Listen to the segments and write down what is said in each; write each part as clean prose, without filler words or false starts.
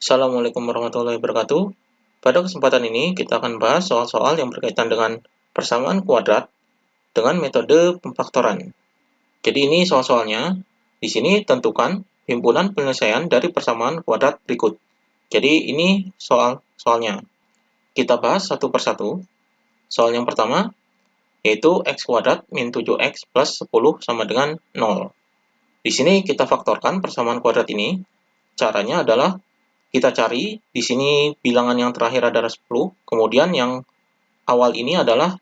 Assalamualaikum warahmatullahi wabarakatuh. Pada kesempatan ini, kita akan bahas soal-soal yang berkaitan dengan persamaan kuadrat dengan metode pemfaktoran. Jadi ini soal-soalnya. Di sini tentukan himpunan penyelesaian dari persamaan kuadrat berikut. Jadi ini soal-soalnya. Kita bahas satu persatu. Soal yang pertama, yaitu x kuadrat min 7x plus 10 sama dengan 0. Di sini kita faktorkan persamaan kuadrat ini. Caranya adalah kita cari di sini bilangan yang terakhir adalah 10, kemudian yang awal ini adalah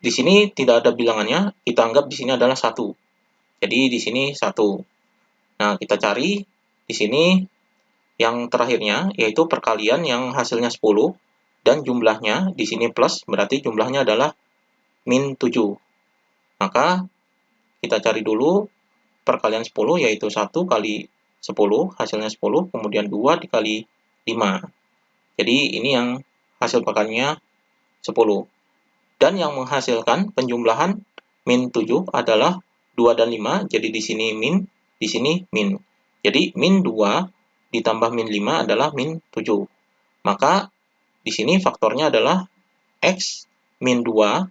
di sini tidak ada bilangannya, kita anggap di sini adalah 1. Jadi di sini 1. Nah, kita cari di sini yang terakhirnya yaitu perkalian yang hasilnya 10 dan jumlahnya di sini plus, berarti jumlahnya adalah min 7. Maka kita cari dulu perkalian 10 yaitu 1 kali 10, hasilnya 10, kemudian 2 dikali 5. Jadi ini yang hasil perkaliannya 10. Dan yang menghasilkan penjumlahan min 7 adalah 2 dan 5, jadi di sini min, di sini min. Jadi min 2 ditambah min 5 adalah min 7. Maka di sini faktornya adalah x min 2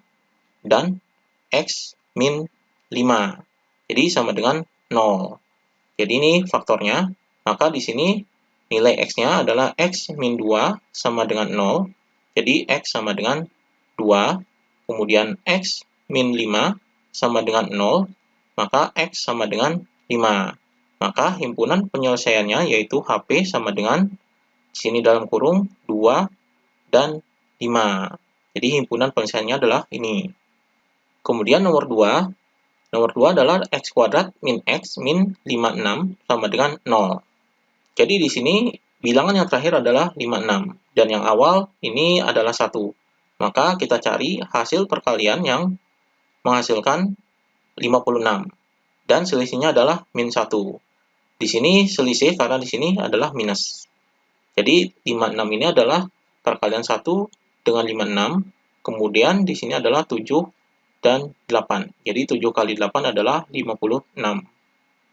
dan x min 5. Jadi sama dengan 0. Jadi ini faktornya. Maka di sini nilai x-nya adalah x min 2 sama dengan 0. Jadi x sama dengan 2. Kemudian x min 5 sama dengan 0. Maka x sama dengan 5. Maka himpunan penyelesaiannya yaitu HP sama dengan di sini dalam kurung 2 dan 5. Jadi himpunan penyelesaiannya adalah ini. Kemudian nomor 2. Nomor 2 adalah x kuadrat min x min 56 sama dengan 0. Jadi di sini bilangan yang terakhir adalah 56 dan yang awal ini adalah 1. Maka kita cari hasil perkalian yang menghasilkan 56 dan selisihnya adalah min 1. Di sini selisih karena di sini adalah minus. Jadi 56 ini adalah perkalian 1 dengan 56, kemudian di sini adalah 7 dan 8. Jadi 7 kali 8 adalah 56.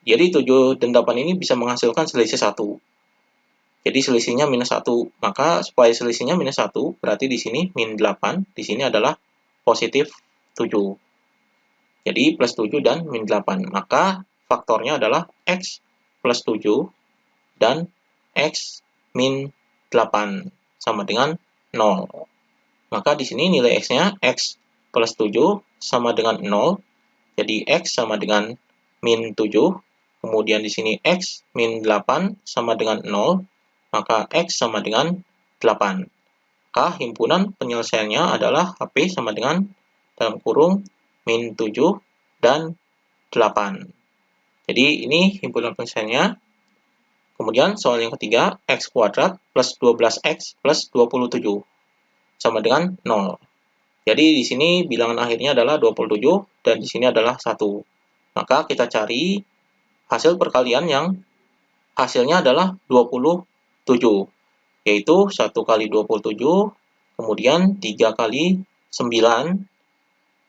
Jadi 7 dan 8 ini bisa menghasilkan selisih 1. Jadi selisihnya minus 1. Maka supaya selisihnya minus 1, berarti di sini min 8, di sini adalah positif 7. Jadi plus 7 dan min 8. Maka faktornya adalah x plus 7 dan x min 8 sama dengan 0. Maka di sini nilai x-nya x plus 7 sama dengan 0. Jadi x sama dengan min 7. Kemudian di sini x min 8 sama dengan 0. Maka x sama dengan 8. Maka himpunan penyelesaiannya adalah HP sama dengan dalam kurung min 7 dan 8. Jadi ini himpunan penyelesaiannya. Kemudian soal yang ketiga, x kuadrat plus 12x plus 27 sama dengan 0. Jadi di sini bilangan akhirnya adalah 27 dan di sini adalah 1. Maka kita cari hasil perkalian yang hasilnya adalah 27, yaitu 1 kali 27, kemudian 3 kali 9.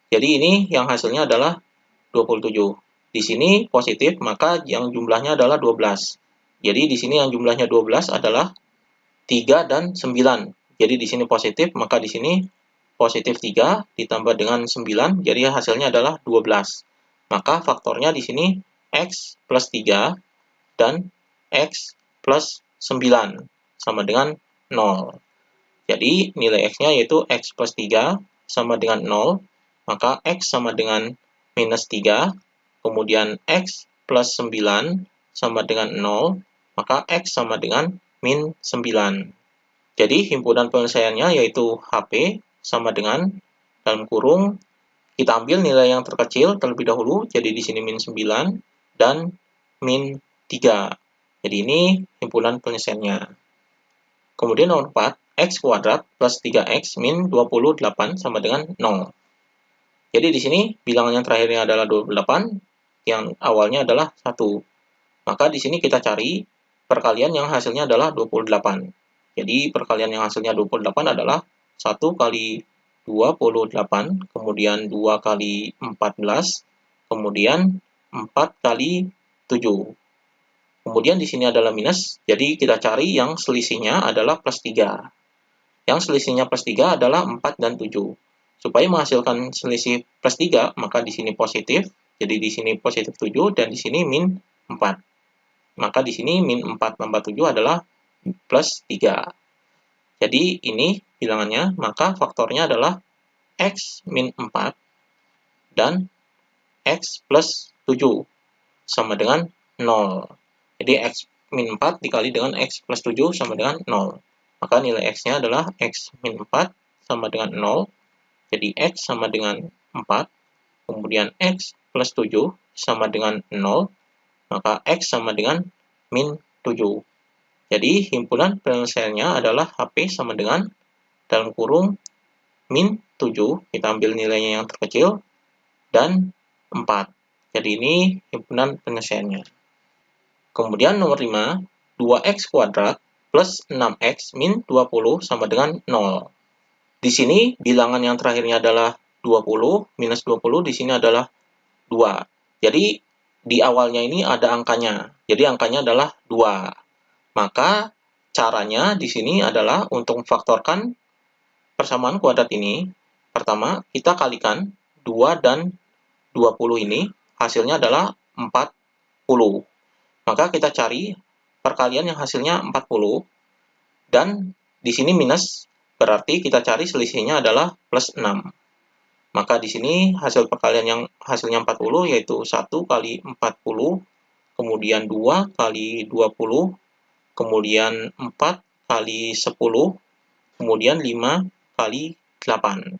Jadi ini yang hasilnya adalah 27. Di sini positif, maka yang jumlahnya adalah 12. Jadi di sini yang jumlahnya 12 adalah 3 dan 9. Jadi di sini positif, maka di sini positif 3 ditambah dengan 9, jadi hasilnya adalah 12. Maka faktornya di sini x plus 3 dan x plus 9 sama dengan 0. Jadi nilai x-nya yaitu x plus 3 sama dengan 0, maka x sama dengan minus 3, kemudian x plus 9 sama dengan 0, maka x sama dengan min 9. Jadi himpunan penyelesaiannya yaitu HP sama dengan dalam kurung kita ambil nilai yang terkecil terlebih dahulu, jadi di sini min 9 dan min 3. Jadi ini himpunan penyelesaiannya. Kemudian nomor 4, x kuadrat plus 3x min 28 sama dengan 0. Jadi di sini bilangan yang terakhirnya adalah 28, yang awalnya adalah 1. Maka di sini kita cari perkalian yang hasilnya adalah 28. Jadi perkalian yang hasilnya 28 adalah 1 kali 28, kemudian 2 kali 14, kemudian 4 kali 7. Kemudian di sini adalah minus, jadi kita cari yang selisihnya adalah plus 3. Yang selisihnya plus 3 adalah 4 dan 7. Supaya menghasilkan selisih plus 3, maka di sini positif, jadi di sini positif 7, dan di sini min 4. Maka di sini min 4 tambah 7 adalah plus 3. Jadi ini bilangannya, maka faktornya adalah X min 4 dan X plus 7 sama dengan 0. Jadi X min 4 dikali dengan X plus 7 sama dengan 0. Maka nilai X-nya adalah X min 4 sama dengan 0. Jadi X sama dengan 4. Kemudian X plus 7 sama dengan 0. Maka X sama dengan min 7. Jadi himpunan penyelesaiannya adalah HP sama dengan dalam kurung min 7. Kita ambil nilainya yang terkecil. Dan 4. Jadi ini himpunan penyelesaiannya. Kemudian nomor 5, 2x kuadrat plus 6x min 20 sama dengan 0. Di sini bilangan yang terakhirnya adalah 20, minus 20 di sini adalah 2. Jadi di awalnya ini ada angkanya. Jadi angkanya adalah 2. Maka caranya di sini adalah untuk memfaktorkan persamaan kuadrat ini. Pertama, kita kalikan 2 dan 20 ini, hasilnya adalah 40. Maka kita cari perkalian yang hasilnya 40, dan di sini minus, berarti kita cari selisihnya adalah plus 6. Maka di sini hasil perkalian yang hasilnya 40 yaitu 1 kali 40, kemudian 2 kali 20, kemudian 4 kali 10, kemudian 5 kali 8.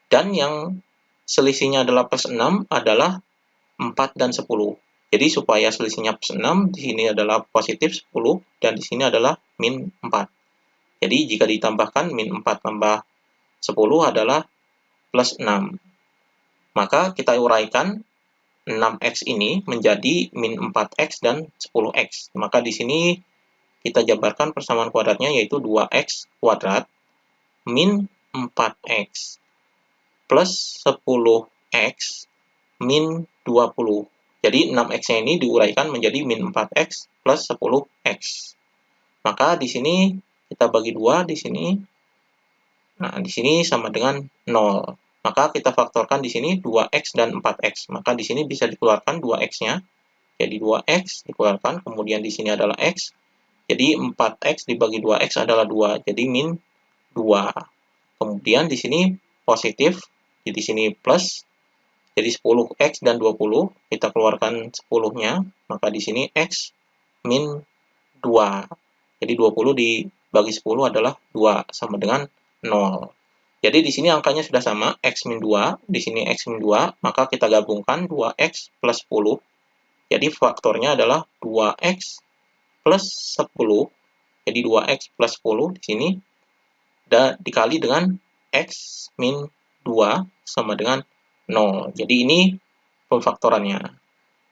Dan yang selisihnya adalah plus 6 adalah 4 dan 10. Jadi supaya selisihnya plus 6, di sini adalah positif 10, dan di sini adalah min 4. Jadi jika ditambahkan min 4 tambah 10 adalah plus 6. Maka kita uraikan 6x ini menjadi min 4x dan 10x. Maka di sini kita jabarkan persamaan kuadratnya yaitu 2x kuadrat min 4x plus 10x min 20. Jadi 6x-nya ini diuraikan menjadi min 4x plus 10x. Maka di sini kita bagi 2 di sini. Nah, di sini sama dengan 0. Maka kita faktorkan di sini 2x dan 4x. Maka di sini bisa dikeluarkan 2x-nya. Jadi 2x dikeluarkan, kemudian di sini adalah x. Jadi 4x dibagi 2x adalah 2. Jadi min 2. Kemudian di sini positif, di sini plus. Jadi 10x dan 20, kita keluarkan 10-nya, maka di sini x min 2. Jadi 20 dibagi 10 adalah 2, sama dengan 0. Jadi di sini angkanya sudah sama, x min 2, di sini x min 2, maka kita gabungkan 2x plus 10. Jadi faktornya adalah 2x plus 10. Jadi 2x plus 10 di sini, dan dikali dengan x min 2 sama dengan 0. Jadi ini pemfaktorannya.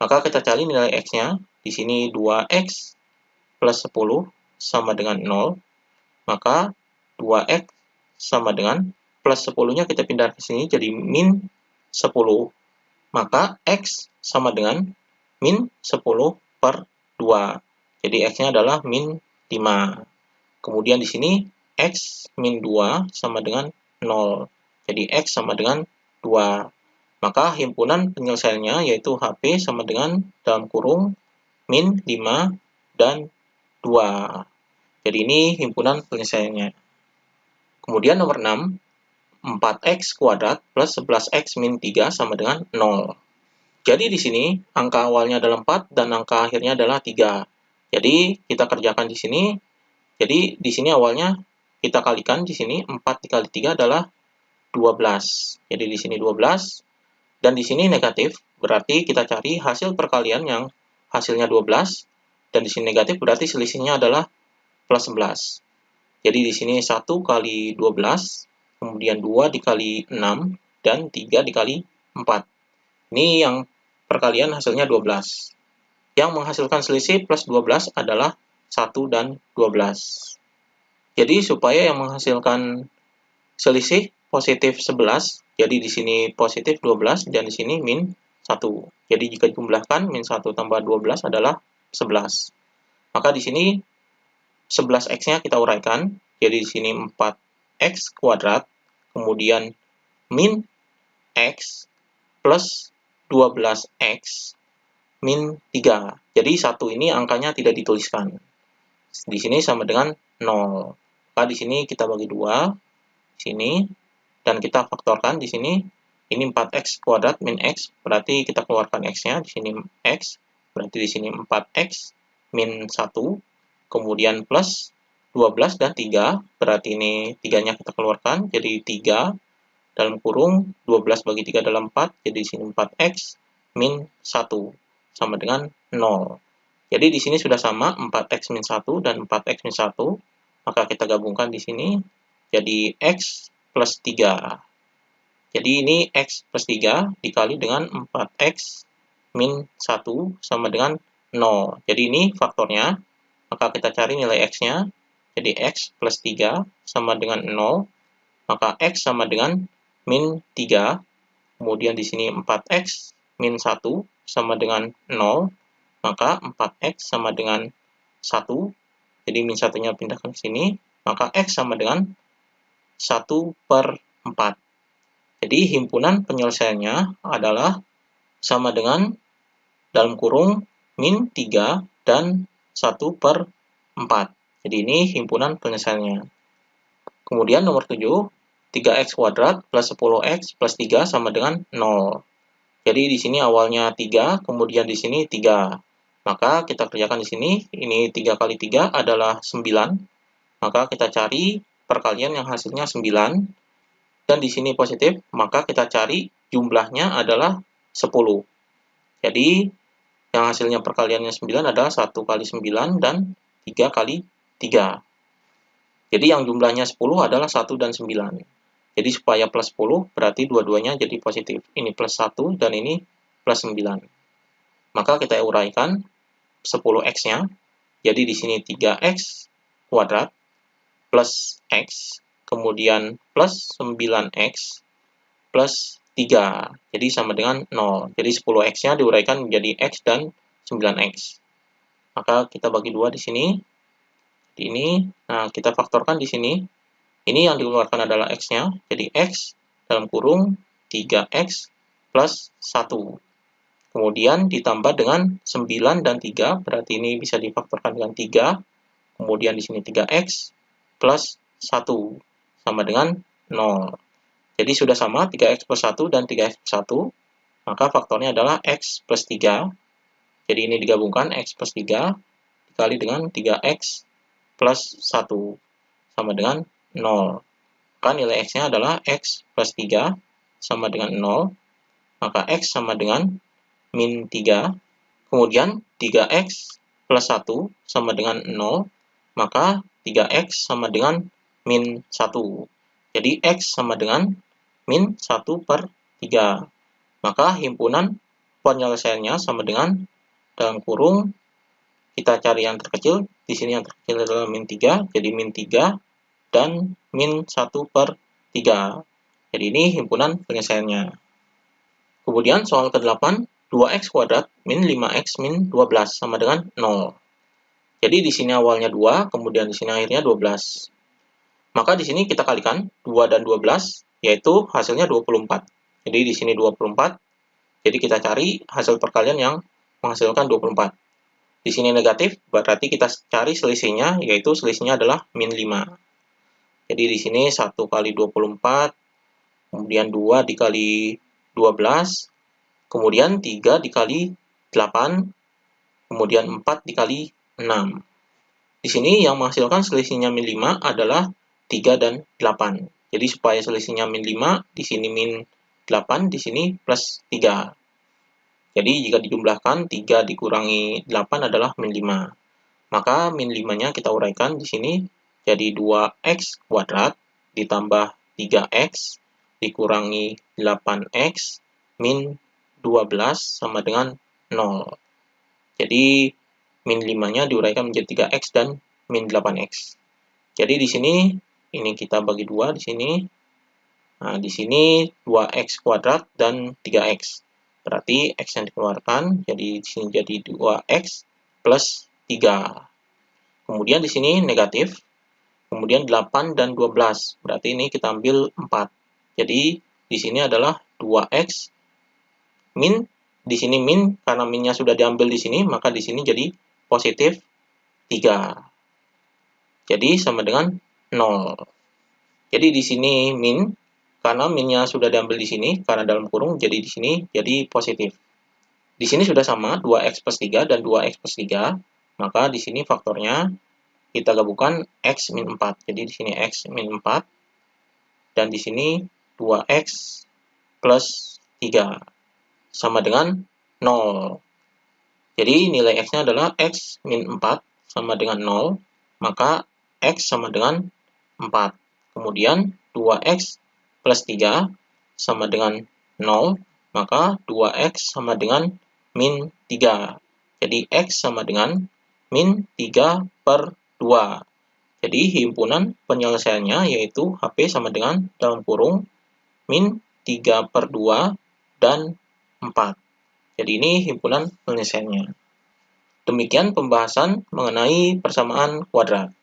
Maka kita cari nilai x-nya. Di sini 2x plus 10 sama dengan 0. Maka 2x sama dengan plus 10-nya kita pindah ke sini jadi min 10. Maka x sama dengan min 10 per 2. Jadi x-nya adalah min 5. Kemudian di sini x min 2 sama dengan 0. Jadi x sama dengan 2. Maka himpunan penyelesaiannya yaitu HP sama dengan dalam kurung min 5 dan 2. Jadi ini himpunan penyelesaiannya. Kemudian nomor 6, 4x kuadrat plus 11x min 3 sama dengan 0. Jadi di sini angka awalnya adalah 4 dan angka akhirnya adalah 3. Jadi kita kerjakan di sini. Jadi di sini awalnya kita kalikan di sini 4 dikali 3 adalah 12. Jadi di sini 12. Dan di sini negatif, berarti kita cari hasil perkalian yang hasilnya 12, dan di sini negatif berarti selisihnya adalah plus 11. Jadi di sini 1 kali 12, kemudian 2 dikali 6, dan 3 dikali 4. Ini yang perkalian hasilnya 12. Yang menghasilkan selisih plus 12 adalah 1 dan 12. Jadi supaya yang menghasilkan selisih positif 11, jadi di sini positif 12 dan di sini min 1. Jadi jika dijumlahkan min 1 tambah 12 adalah 11. Maka di sini 11x-nya kita uraikan. Jadi di sini 4x kuadrat, kemudian min x plus 12x min 3. Jadi 1 ini angkanya tidak dituliskan. Di sini sama dengan 0. Maka di sini kita bagi 2, sini, dan kita faktorkan di sini. Ini 4x kuadrat min x, berarti kita keluarkan x-nya, di sini x, berarti di sini 4x min 1, kemudian plus 12 dan 3, berarti ini 3-nya kita keluarkan, jadi 3, dalam kurung 12 bagi 3 adalah 4, jadi di sini 4x min 1, sama dengan 0. Jadi di sini sudah sama 4x min 1 dan 4x min 1, maka kita gabungkan di sini, jadi x plus 3. Jadi ini x plus 3 dikali dengan 4x min 1 sama dengan 0. Jadi ini faktornya, maka kita cari nilai x-nya. Jadi x plus 3 sama dengan 0, maka x sama dengan min 3. Kemudian di sini 4x min 1 sama dengan 0, maka 4x sama dengan 1. Jadi min 1-nya pindahkan ke sini, maka x sama dengan 1/4. Jadi himpunan penyelesaiannya adalah sama dengan dalam kurung min 3 dan 1/4. Jadi ini himpunan penyelesaiannya. Kemudian nomor 7, 3x kuadrat plus 10x plus 3 sama dengan 0. Jadi di sini awalnya 3, kemudian di sini 3. Maka kita kerjakan di sini, ini 3 kali 3 adalah 9. Maka kita cari perkalian yang hasilnya 9. Dan di sini positif, maka kita cari jumlahnya adalah 10. Jadi, yang hasilnya perkaliannya 9 adalah 1 kali 9 dan 3 kali 3. Jadi, yang jumlahnya 10 adalah 1 dan 9. Jadi, supaya plus 10, berarti dua-duanya jadi positif. Ini plus 1 dan ini plus 9. Maka kita uraikan 10x-nya. Jadi, di sini 3x kuadrat plus x, kemudian plus 9x plus 3. Jadi sama dengan 0. Jadi 10x-nya diuraikan menjadi x dan 9x. Maka kita bagi 2 di sini. Di ini, nah kita faktorkan di sini. Ini yang dikeluarkan adalah x-nya. Jadi x dalam kurung 3x plus 1. Kemudian ditambah dengan 9 dan 3, berarti ini bisa difaktorkan dengan 3. Kemudian di sini 3x plus 1 sama dengan 0. Jadi sudah sama 3x plus 1 dan 3x plus 1, maka faktornya adalah x plus 3. Jadi ini digabungkan x plus 3 dikali dengan 3x plus 1 sama dengan 0. Maka nilai x-nya adalah x plus 3 sama dengan 0, maka x sama dengan min 3. Kemudian 3x plus 1 sama dengan 0, maka 3x sama dengan min 1. Jadi x sama dengan min 1/3. Maka himpunan penyelesaiannya sama dengan dalam kurung, kita cari yang terkecil. Di sini yang terkecil adalah min 3, jadi min 3 dan min 1/3. Jadi ini himpunan penyelesaiannya. Kemudian soal ke-8, 2x kuadrat min 5x min 12 sama dengan 0. Jadi di sini awalnya 2, kemudian di sini akhirnya 12. Maka di sini kita kalikan 2 dan 12, yaitu hasilnya 24. Jadi di sini 24, jadi kita cari hasil perkalian yang menghasilkan 24. Di sini negatif, berarti kita cari selisihnya, yaitu selisihnya adalah min 5. Jadi di sini 1 kali 24, kemudian 2 dikali 12, kemudian 3 dikali 8, kemudian 4 dikali 6. Di sini yang menghasilkan selisihnya min 5 adalah 3 dan 8. Jadi supaya selisihnya min 5, di sini min 8, di sini plus 3. Jadi jika dijumlahkan 3 dikurangi 8 adalah min 5. Maka min 5-nya kita uraikan di sini jadi 2x kuadrat ditambah 3x dikurangi 8x min 12 sama dengan 0. Jadi min 5-nya diuraikan menjadi 3x dan min 8x. Jadi di sini ini kita bagi 2 di sini. Nah, di sini 2x kuadrat dan 3x. Berarti x yang dikeluarkan jadi di sini jadi 2x plus 3. Kemudian di sini negatif, kemudian 8 dan 12. Berarti ini kita ambil 4. Jadi di sini adalah 2x min, di sini min karena minnya sudah diambil di sini, maka di sini jadi positif 3. Jadi sama dengan 0. Jadi di sini min, karena minnya sudah diambil di sini, karena dalam kurung, jadi di sini jadi positif. Di sini sudah sama, 2x plus 3 dan 2x plus 3, maka di sini faktornya kita gabungkan x min 4. Jadi di sini x min 4, dan di sini 2x plus 3, sama dengan 0. Jadi nilai x-nya adalah x min 4 sama dengan 0, maka x sama dengan 4. Kemudian 2x plus 3 sama dengan 0, maka 2x sama dengan min 3. Jadi x sama dengan min 3 per 2. Jadi himpunan penyelesaiannya yaitu HP sama dengan dalam kurung min 3 per 2 dan 4. Jadi ini himpunan penyelesaiannya. Demikian pembahasan mengenai persamaan kuadrat.